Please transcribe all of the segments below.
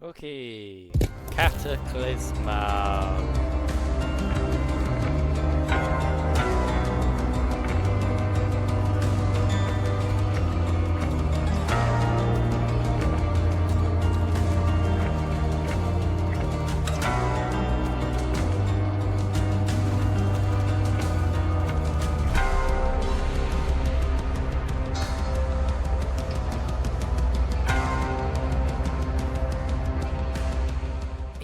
Okay, Cataclismo.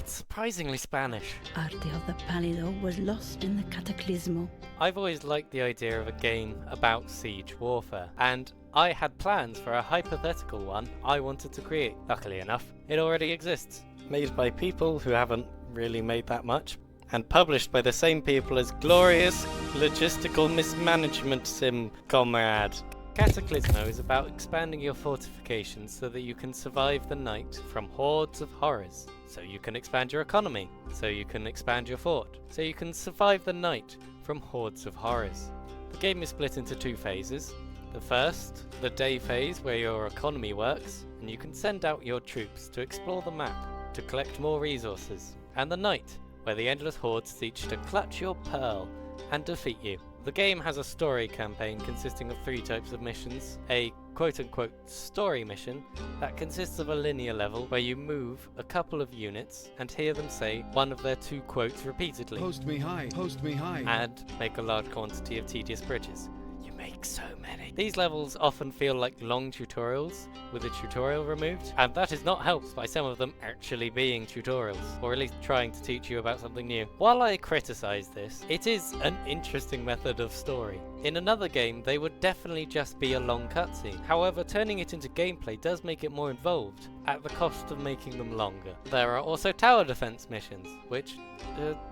Surprisingly Spanish. Arte of the Pálido was lost in the Cataclismo. I've always liked the idea of a game about siege warfare, and I had plans for a hypothetical one I wanted to create. Luckily enough, it already exists. Made by people who haven't really made that much, and published by the same people as glorious logistical mismanagement sim comrade. Cataclismo is about expanding your fortifications so that you can survive the night from hordes of horrors. So you can expand your economy, so you can expand your fort, so you can survive the night from hordes of horrors. The game is split into two phases. The first, the day phase, where your economy works, and you can send out your troops to explore the map, to collect more resources. And the night, where the endless hordes seek to clutch your pearl and defeat you. The game has a story campaign consisting of 3 types of missions. A quote-unquote story mission that consists of a linear level where you move a couple of units and hear them say one of their 2 quotes repeatedly. Post me high, post me high. And make a large quantity of tedious bridges. You make so many. These levels often feel like long tutorials with a tutorial removed, and that is not helped by some of them actually being tutorials, or at least trying to teach you about something new. While I criticise this, it is an interesting method of story. In another game, they would definitely just be a long cutscene. However, turning it into gameplay does make it more involved, at the cost of making them longer. There are also tower defense missions, which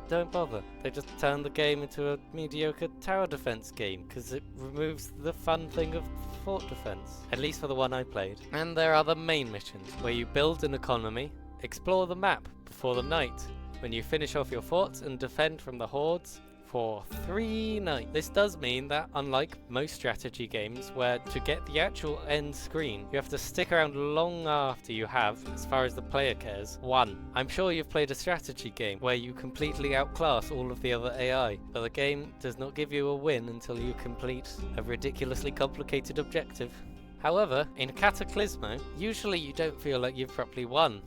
don't bother. They just turn the game into a mediocre tower defense game, because it removes the fun thing of fort defense, at least for the one I played. And there are the main missions, where you build an economy, explore the map before the night, when you finish off your forts and defend from the hordes, for 3 nights. This does mean that, unlike most strategy games, where to get the actual end screen, you have to stick around long after you have, as far as the player cares, won. I'm sure you've played a strategy game where you completely outclass all of the other AI, but the game does not give you a win until you complete a ridiculously complicated objective. However, in Cataclismo, usually you don't feel like you've properly won.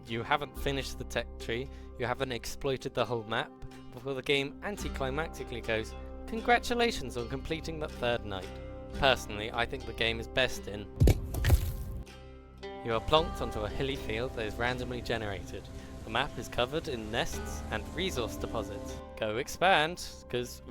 You haven't finished the tech tree, you haven't exploited the whole map, before the game anticlimactically goes, "Congratulations on completing that 3rd night." Personally, I think the game is best in you are plonked onto a hilly field that is randomly generated. The map is covered in nests and resource deposits. Go expand, because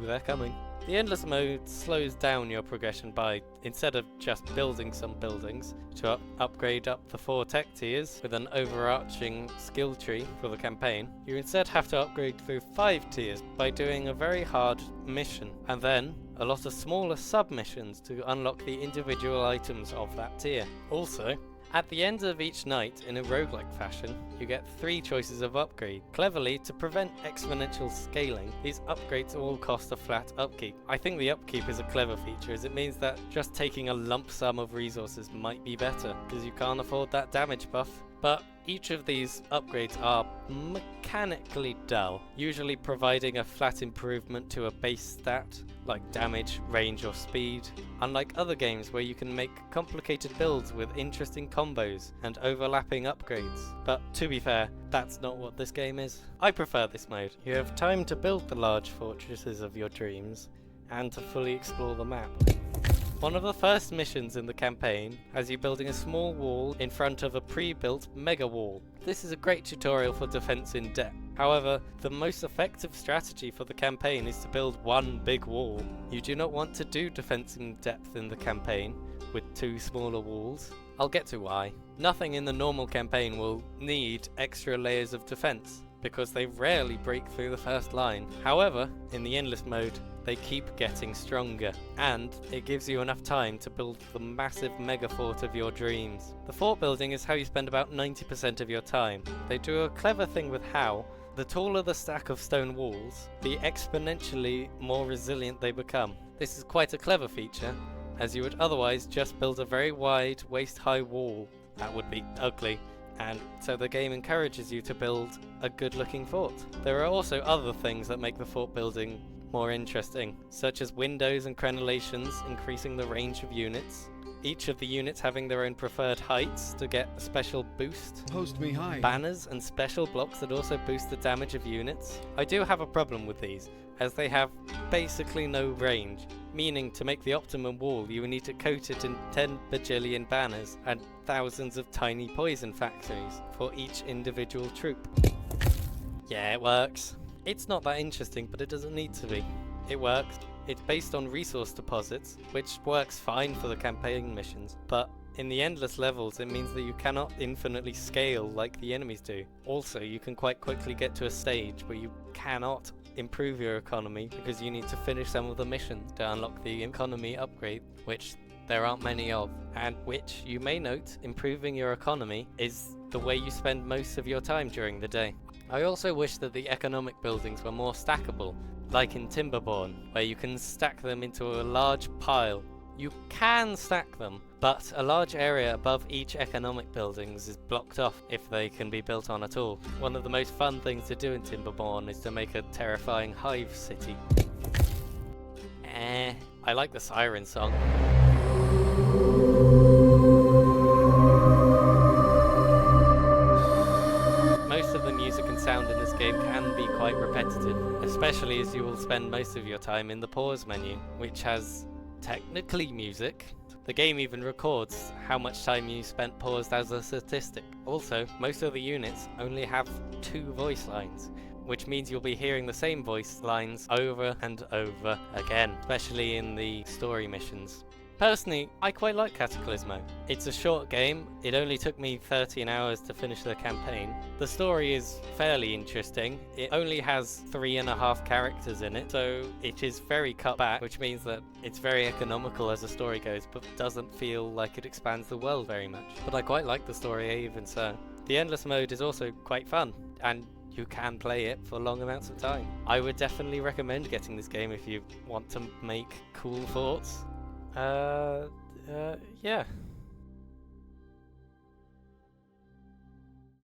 they're coming. The endless mode slows down your progression by, instead of just building some buildings, to upgrade up the 4 tech tiers with an overarching skill tree for the campaign, you instead have to upgrade through 5 tiers by doing a very hard mission, and then a lot of smaller sub-missions to unlock the individual items of that tier. Also, at the end of each night, in a roguelike fashion, you get 3 choices of upgrade. Cleverly, to prevent exponential scaling, these upgrades all cost a flat upkeep. I think the upkeep is a clever feature, as it means that just taking a lump sum of resources might be better, because you can't afford that damage buff. But each of these upgrades are mechanically dull, usually providing a flat improvement to a base stat, like damage, range or speed, unlike other games where you can make complicated builds with interesting combos and overlapping upgrades. But to be fair, that's not what this game is. I prefer this mode. You have time to build the large fortresses of your dreams, and to fully explore the map. One of the first missions in the campaign has you building a small wall in front of a pre-built mega wall. This is a great tutorial for defense in depth. However, the most effective strategy for the campaign is to build one big wall. You do not want to do defense in depth in the campaign with 2 smaller walls. I'll get to why. Nothing in the normal campaign will need extra layers of defense, because they rarely break through the first line. However, in the endless mode, they keep getting stronger, and it gives you enough time to build the massive mega fort of your dreams. The fort building is how you spend about 90% of your time. They do a clever thing with how, the taller the stack of stone walls, the exponentially more resilient they become. This is quite a clever feature, as you would otherwise just build a very wide, waist-high wall. That would be ugly, and so the game encourages you to build a good looking fort. There are also other things that make the fort building more interesting, such as windows and crenellations increasing the range of units, each of the units having their own preferred heights to get a special boost, Post me high. banners and special blocks that also boost the damage of units. I do have a problem with these, as they have basically no range, meaning to make the optimum wall you will need to coat it in 10 bajillion banners and thousands of tiny poison factories for each individual troop. Yeah, it works. It's not that interesting, but it doesn't need to be. It works. It's based on resource deposits, which works fine for the campaign missions, but in the endless levels it means that you cannot infinitely scale like the enemies do. Also, you can quite quickly get to a stage where you cannot improve your economy because you need to finish some of the missions to unlock the economy upgrade, which there aren't many of, and which, you may note, improving your economy is the way you spend most of your time during the day. I also wish that the economic buildings were more stackable, like in Timberborn, where you can stack them into a large pile. You can stack them, but a large area above each economic buildings is blocked off if they can be built on at all. One of the most fun things to do in Timberborn is to make a terrifying hive city. I like the siren song. Most of the music and sound in this game can be quite repetitive, especially as you will spend most of your time in the pause menu, which has technically music. The game even records how much time you spent paused as a statistic. Also, most of the units only have 2 voice lines, which means you'll be hearing the same voice lines over and over again, especially in the story missions. Personally, I quite like Cataclismo. It's a short game, it only took me 13 hours to finish the campaign. The story is fairly interesting, it only has 3.5 characters in it, so it is very cut back, which means that it's very economical as the story goes, but doesn't feel like it expands the world very much. But I quite like the story even so. The Endless mode is also quite fun, and you can play it for long amounts of time. I would definitely recommend getting this game if you want to make cool forts. Yeah.